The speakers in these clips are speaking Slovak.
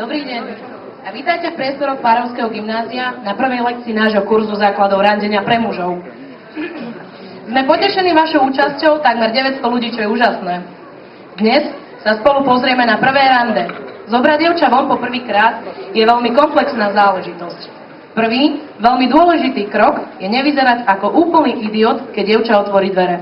Dobrý deň a vítajte v priestoroch Párovského gymnázia na prvej lekcii nášho kurzu základov randenia pre mužov. Sme potešení vašou účasťou takmer 900 ľudí, čo je úžasné. Dnes sa spolu pozrieme na prvé rande. Zobrať dievča von po prvýkrát je veľmi komplexná záležitosť. Prvý, veľmi dôležitý krok je nevyzerať ako úplný idiot, keď dievča otvorí dvere.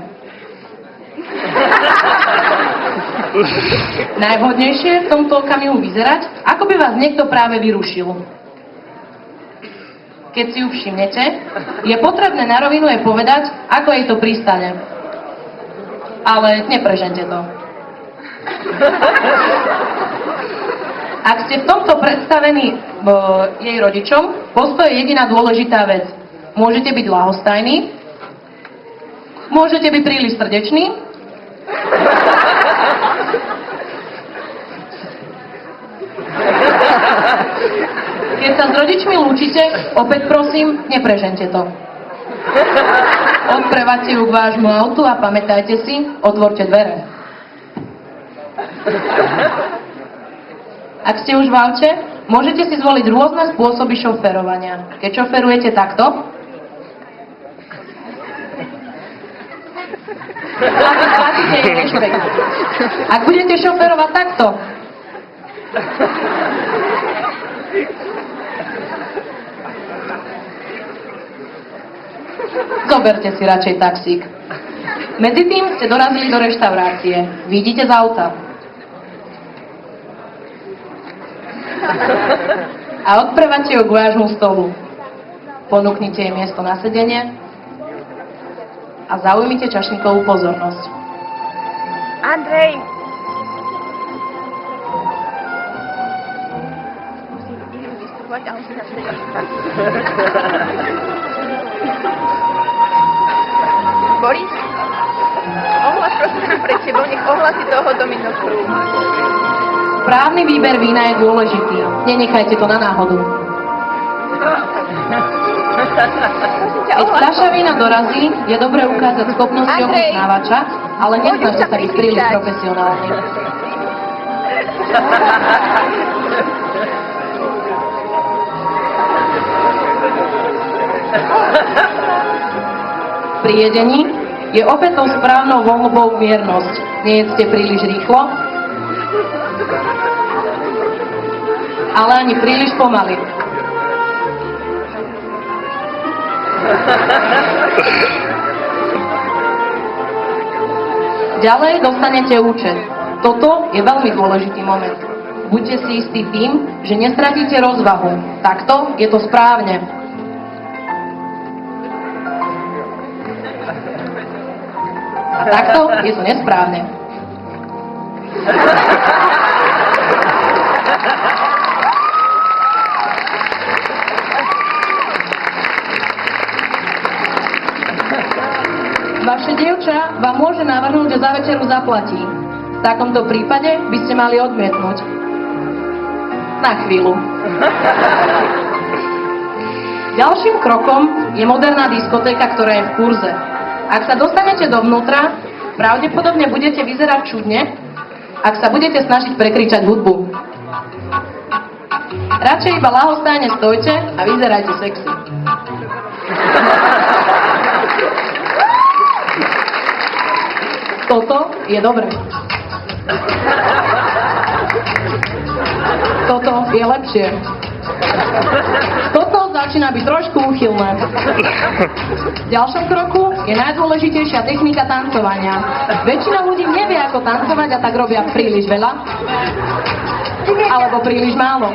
Najvhodnejšie je v tomto okamihu vyzerať, ako by vás niekto práve vyrušil. Keď si ju všimnete, je potrebné na rovinu jej povedať, ako jej to pristane. Ale neprežente to. Ak ste v tomto predstavení jej rodičom, postoje jediná dôležitá vec. Môžete byť ľahostajní, môžete byť príliš srdečný, keď sa s rodičmi lúčite, opäť prosím, neprežente to. Odprevate ju k vášmu autu a pamätajte si, otvorte dvere. Ak ste už v aute, môžete si zvoliť rôzne spôsoby šoférovania. Keď šoférujete takto, ak budete šoférovať takto, zoberte si radšej taxík. Medzi tým ste dorazili do reštaurácie. Vidíte z auta. A odprevate ju k vášmu stolu. Ponúknite jej miesto na sedenie a zaujmite čašníkovú pozornosť. Andrej! Idem vystupovať a on si začne Boris? Ohlas prosím pre tebou, nech ohlasí toho Dominokru. Správny výber vína je dôležitý. Nenechajte to na náhodu. Keď fľaša vína dorazí, je dobré ukázať schopnosti ochutnávača, ale nesnažte sa byť príliš profesionálny. Pri jedení je opäť tou správnou voľbou miernosť. Nejedzte príliš rýchlo, ale ani príliš pomaly. Ďalej dostanete účet. Toto je veľmi dôležitý moment. Buďte si istí tým, že nestratíte rozvahu. Takto je to správne. A takto je to nesprávne. Vaše dievča vám môže navrhnúť, že za večeru zaplatí. V takomto prípade by ste mali odmietnúť. Na chvíľu. Ďalším krokom je moderná diskotéka, ktorá je v kurze. Ak sa dostanete dovnútra, pravdepodobne budete vyzerať čudne, ak sa budete snažiť prekričať hudbu. Radšej iba ľahostajne stojte a vyzerajte sexy. Toto je dobré. Toto je lepšie. Toto začína byť trošku úchylné. V ďalšom kroku je najdôležitejšia technika tancovania. Väčšina ľudí nevie, ako tancovať a tak robia príliš veľa alebo príliš málo.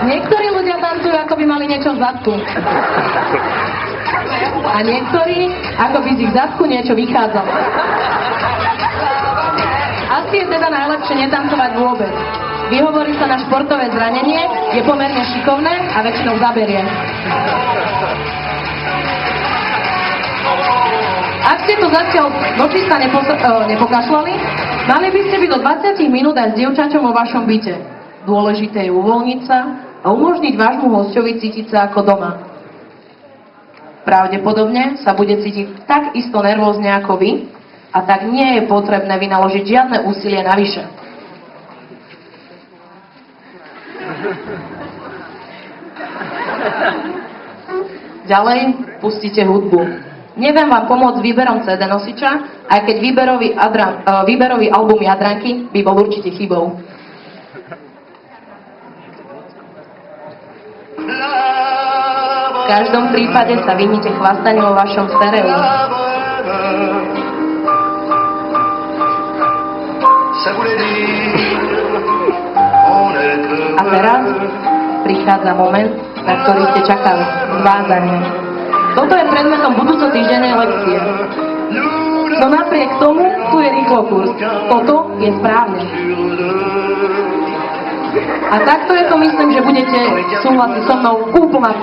Niektorí ľudia tancujú, ako by mali niečo v zadku. A niektorí, ako by z ich zadku niečo vychádzalo. Asi je teda najlepšie netancovať vôbec. vyhovorí sa na športové zranenie, je pomerne šikovné a väčšinou zaberie. Ak ste to zatiaľ dočista nepokašľali, mali by ste byť do 20 minút aj s dievčaťom vo vašom byte. Dôležité je uvoľniť sa a umožniť vášmu hosťovi cítiť sa ako doma. Pravdepodobne sa bude cítiť tak isto nervózne ako vy a tak nie je potrebné vynaložiť žiadne úsilie navyše. Ďalej pustíte hudbu. Neviem vám pomôcť výberom CD nosiča, aj keď výberový album Jadranky by bol určite chybou. V každom prípade sa vyhnite chlastaniu vo vašom stereu. A teraz prichádza moment, na ktorý ste čakali. Zvázanie. Toto je predmetom budúco týždennej lekcie. No napriek tomu, tu je rýchlokurs. Toto je správne. A takto je to, myslím, že budete súhlasiť so mnou úplne.